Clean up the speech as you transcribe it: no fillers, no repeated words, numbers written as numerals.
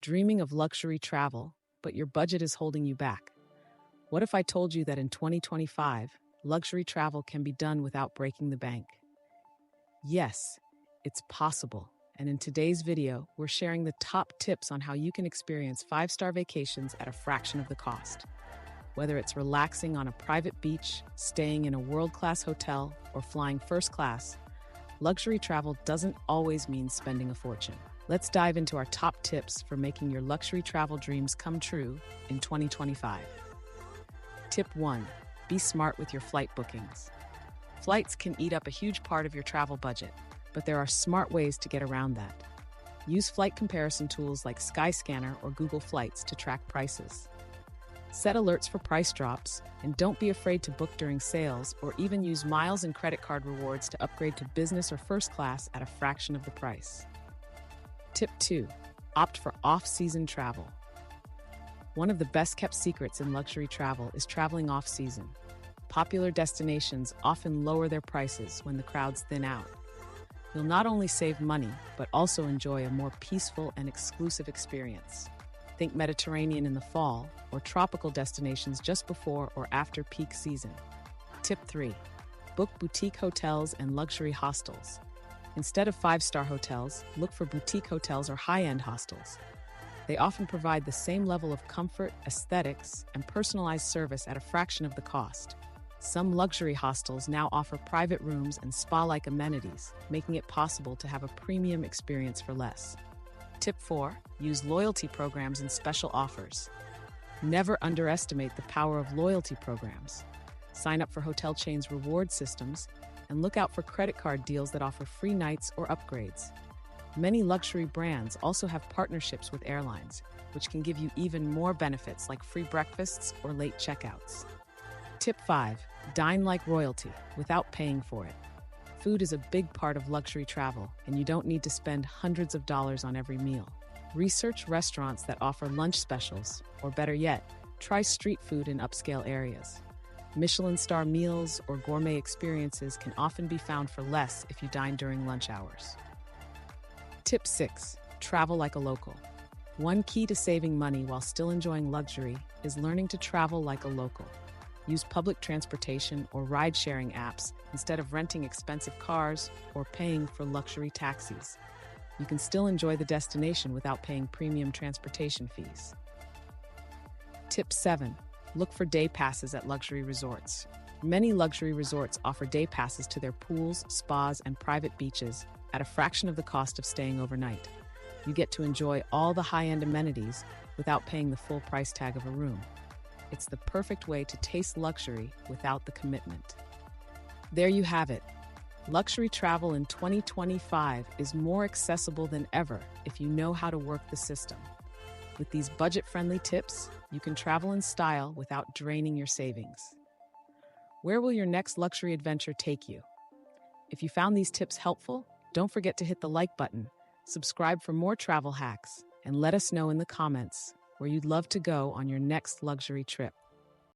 Dreaming of luxury travel, but your budget is holding you back. What if I told you that in 2025, luxury travel can be done without breaking the bank? Yes, it's possible. And in today's video, we're sharing the top tips on how you can experience five-star vacations at a fraction of the cost. Whether it's relaxing on a private beach, staying in a world-class hotel, or flying first class, luxury travel doesn't always mean spending a fortune. Let's dive into our top tips for making your luxury travel dreams come true in 2025. Tip 1. Be smart with your flight bookings. Flights can eat up a huge part of your travel budget, but there are smart ways to get around that. Use flight comparison tools like Skyscanner or Google Flights to track prices. Set alerts for price drops, and don't be afraid to book during sales or even use miles and credit card rewards to upgrade to business or first class at a fraction of the price. Tip 2. Opt for off-season travel. One of the best-kept secrets in luxury travel is traveling off-season. Popular destinations often lower their prices when the crowds thin out. You'll not only save money, but also enjoy a more peaceful and exclusive experience. Think Mediterranean in the fall, or tropical destinations just before or after peak season. Tip 3. Book boutique hotels and luxury hostels. Instead of five-star hotels, look for boutique hotels or high-end hostels. They often provide the same level of comfort, aesthetics, and personalized service at a fraction of the cost. Some luxury hostels now offer private rooms and spa-like amenities, making it possible to have a premium experience for less. Tip 4. Use loyalty programs and special offers. Never underestimate the power of loyalty programs. Sign up for hotel chains' reward systems, and look out for credit card deals that offer free nights or upgrades. Many luxury brands also have partnerships with airlines, which can give you even more benefits like free breakfasts or late checkouts. Tip 5. Dine like royalty without paying for it. Food is a big part of luxury travel, and you don't need to spend hundreds of dollars on every meal. Research restaurants that offer lunch specials, or better yet, try street food in upscale areas. Michelin star meals or gourmet experiences can often be found for less if you dine during lunch hours. Tip 6. Travel like a local. One key to saving money while still enjoying luxury is learning to travel like a local. Use public transportation or ride-sharing apps instead of renting expensive cars or paying for luxury taxis. You can still enjoy the destination without paying premium transportation fees. Tip 7. Look for day passes at luxury resorts. Many luxury resorts offer day passes to their pools, spas, and private beaches at a fraction of the cost of staying overnight. You get to enjoy all the high-end amenities without paying the full price tag of a room. It's the perfect way to taste luxury without the commitment. There you have it. Luxury travel in 2025 is more accessible than ever if you know how to work the system. With these budget-friendly tips, you can travel in style without draining your savings. Where will your next luxury adventure take you? If you found these tips helpful, don't forget to hit the like button, subscribe for more travel hacks, and let us know in the comments where you'd love to go on your next luxury trip.